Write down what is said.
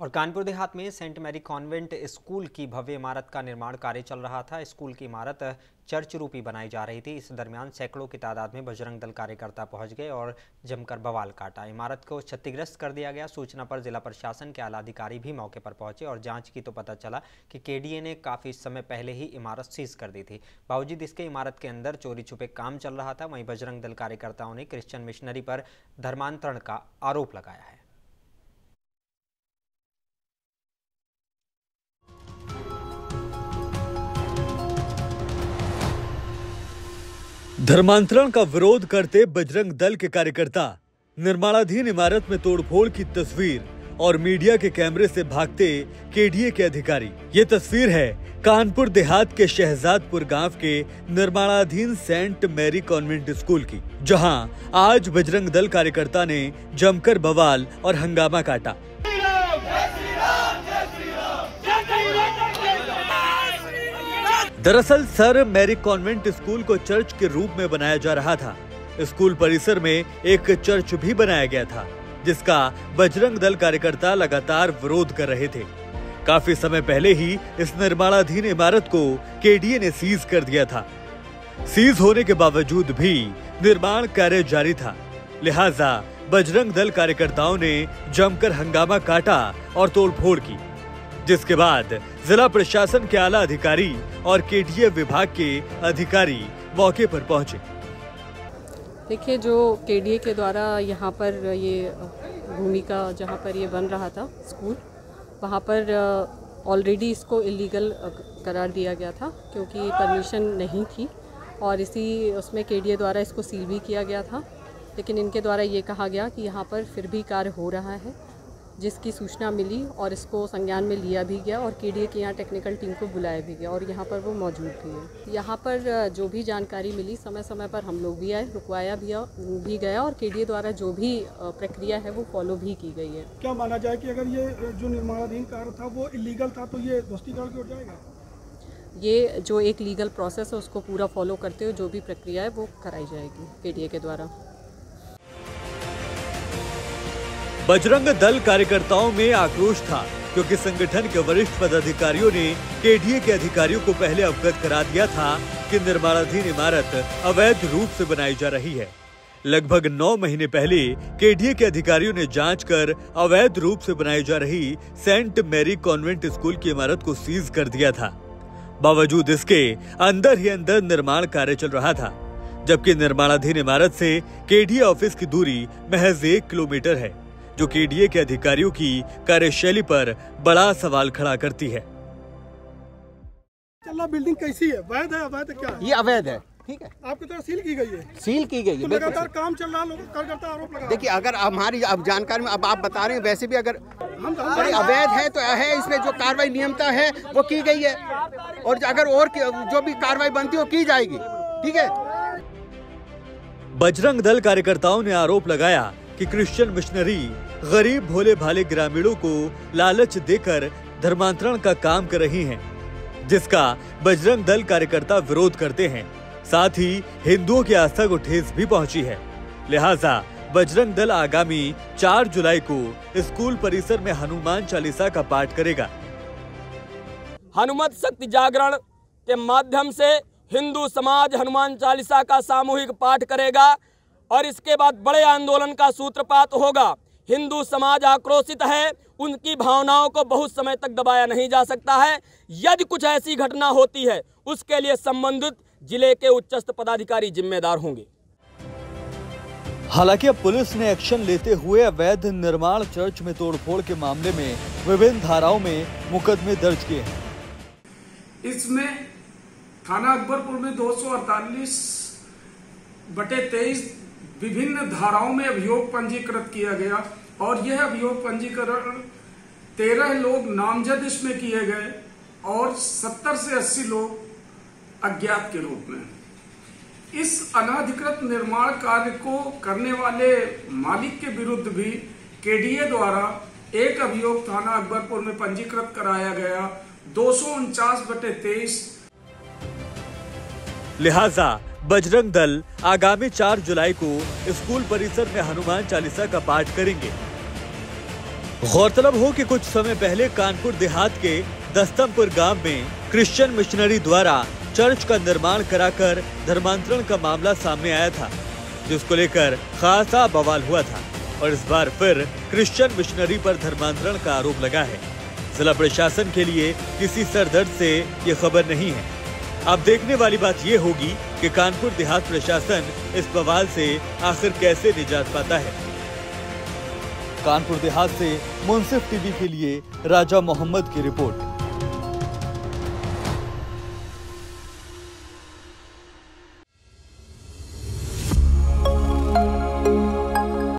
और कानपुर देहात में Saint Mary convent school की भव्य इमारत का निर्माण कार्य चल रहा था। स्कूल की इमारत चर्च रूपी बनाई जा रही थी। इस दरमियान सैकड़ों की तादाद में बजरंग दल कार्यकर्ता पहुंच गए और जमकर बवाल काटा। इमारत को क्षतिग्रस्त कर दिया गया। सूचना पर जिला प्रशासन के आला अधिकारी भी मौके पर पहुंचे और जांच की तो पता चला कि केडीए ने काफी समय पहले ही इमारत सीज कर दी थी। बावजूद इसके इमारत के अंदर चोरी छुपे काम चल रहा था। वहीं बजरंग दल कार्यकर्ताओं ने क्रिश्चियन मिशनरी पर धर्मांतरण का आरोप लगाया है। धर्मांतरण का विरोध करते बजरंग दल के कार्यकर्ता निर्माणाधीन इमारत में तोड़फोड़ की तस्वीर और मीडिया के कैमरे से भागते केडीए के अधिकारी। ये तस्वीर है कानपुर देहात के शहजादपुर गांव के निर्माणाधीन सेंट मैरी कॉन्वेंट स्कूल की, जहां आज बजरंग दल कार्यकर्ता ने जमकर बवाल और हंगामा काटा। दरअसल सर मैरी कॉन्वेंट स्कूल को चर्च के रूप में बनाया जा रहा था। स्कूल परिसर में एक चर्च भी बनाया गया था, जिसका बजरंग दल कार्यकर्ता लगातार विरोध कर रहे थे। काफी समय पहले ही इस निर्माणाधीन इमारत को केडीए ने सीज कर दिया था। सीज होने के बावजूद भी निर्माण कार्य जारी था, लिहाजा बजरंग दल कार्यकर्ताओं ने जमकर हंगामा काटा और तोड़फोड़ की, जिसके बाद जिला प्रशासन के आला अधिकारी और केडीए विभाग के अधिकारी मौके पर पहुंचे। देखिए, जो केडीए के द्वारा यहाँ पर ये भूमि का जहाँ पर ये बन रहा था स्कूल, वहाँ पर ऑलरेडी इसको इलीगल करार दिया गया था, क्योंकि परमिशन नहीं थी और इसी उसमें केडीए द्वारा इसको सील भी किया गया था। लेकिन इनके द्वारा ये कहा गया कि यहाँ पर फिर भी कार्य हो रहा है, जिसकी सूचना मिली और इसको संज्ञान में लिया भी गया और केडीए के यहाँ टेक्निकल टीम को बुलाया भी गया और यहाँ पर वो मौजूद भी है। यहाँ पर जो भी जानकारी मिली समय समय पर हम लोग भी आए, रुकवाया भी गया और केडीए द्वारा जो भी प्रक्रिया है वो फॉलो भी की गई है। क्या माना जाए कि अगर ये जो निर्माणाधीन कार्य था वो इलीगल था तो ये ध्वस्तीकरण की ओर जाएगा? ये जो एक लीगल प्रोसेस है उसको पूरा फॉलो करते हुए जो भी प्रक्रिया है वो कराई जाएगी केडीए के द्वारा। बजरंग दल कार्यकर्ताओं में आक्रोश था, क्योंकि संगठन के वरिष्ठ पदाधिकारियों ने केडीए के अधिकारियों को पहले अवगत करा दिया था कि निर्माणाधीन इमारत अवैध रूप से बनाई जा रही है। लगभग 9 महीने पहले केडीए के अधिकारियों ने जांच कर अवैध रूप से बनाई जा रही सेंट मैरी कॉन्वेंट स्कूल की इमारत को सीज कर दिया था। बावजूद इसके अंदर ही अंदर निर्माण कार्य चल रहा था, जबकि निर्माणाधीन इमारत से केडीए ऑफिस की दूरी महज 1 किलोमीटर है, जो केडीए के अधिकारियों की कार्यशैली पर बड़ा सवाल खड़ा करती है। चला बिल्डिंग कैसी है? वैध है अवैध है? क्या है? ये अवैध है। ठीक है, आपकी तरफ सील की गई है? सील की गई है। तो लगातार काम चल रहा, लोग कार्यकर्ता आरोप लगा। देखिए, अगर हमारी अब जानकारी में अब आप बता रहे हैं, वैसे भी अगर अवैध है तो है, इसमें जो कार्रवाई नियमता है वो की गई है और अगर और जो भी कार्रवाई बनती है वो की जाएगी। ठीक है। बजरंग दल कार्यकर्ताओं ने आरोप लगाया कि क्रिश्चियन मिशनरी गरीब भोले भाले ग्रामीणों को लालच देकर धर्मांतरण का काम कर रही हैं, जिसका बजरंग दल कार्यकर्ता विरोध करते हैं। साथ ही हिंदुओं की आस्था को ठेस भी पहुंची है। लिहाजा बजरंग दल आगामी 4 जुलाई को स्कूल परिसर में हनुमान चालीसा का पाठ करेगा। हनुमत शक्ति जागरण के माध्यम से हिंदू समाज हनुमान चालीसा का सामूहिक पाठ करेगा और इसके बाद बड़े आंदोलन का सूत्रपात होगा। हिंदू समाज आक्रोशित है, उनकी भावनाओं को बहुत समय तक दबाया नहीं जा सकता है। यदि कुछ ऐसी घटना होती है उसके लिए संबंधित जिले के उच्चस्थ पदाधिकारी जिम्मेदार होंगे। हालांकि अब पुलिस ने एक्शन लेते हुए अवैध निर्माण चर्च में तोड़फोड़ के मामले में विभिन्न धाराओं में मुकदमे दर्ज किए हैं। इसमें थाना अकबरपुर में 248/23 विभिन्न धाराओं में अभियोग पंजीकृत किया गया और यह अभियोग पंजीकरण 13 लोग नामजद इसमें किए गए और 70 से 80 लोग अज्ञात के रूप में। इस अनाधिकृत निर्माण कार्य को करने वाले मालिक के विरुद्ध भी केडीए द्वारा एक अभियोग थाना अकबरपुर में पंजीकृत कराया गया 249/23। लिहाजा बजरंग दल आगामी 4 जुलाई को स्कूल परिसर में हनुमान चालीसा का पाठ करेंगे। गौरतलब हो कि कुछ समय पहले कानपुर देहात के दस्तमपुर गांव में क्रिश्चियन मिशनरी द्वारा चर्च का निर्माण कराकर धर्मांतरण का मामला सामने आया था, जिसको लेकर खासा बवाल हुआ था और इस बार फिर क्रिश्चियन मिशनरी पर धर्मांतरण का आरोप लगा है। जिला प्रशासन के लिए किसी सरदर्द से ये खबर नहीं है। अब देखने वाली बात ये होगी कि कानपुर देहात प्रशासन इस बवाल से आखिर कैसे निजात पाता है। कानपुर देहात से मुंसिफ टीवी के लिए राजा मोहम्मद की रिपोर्ट।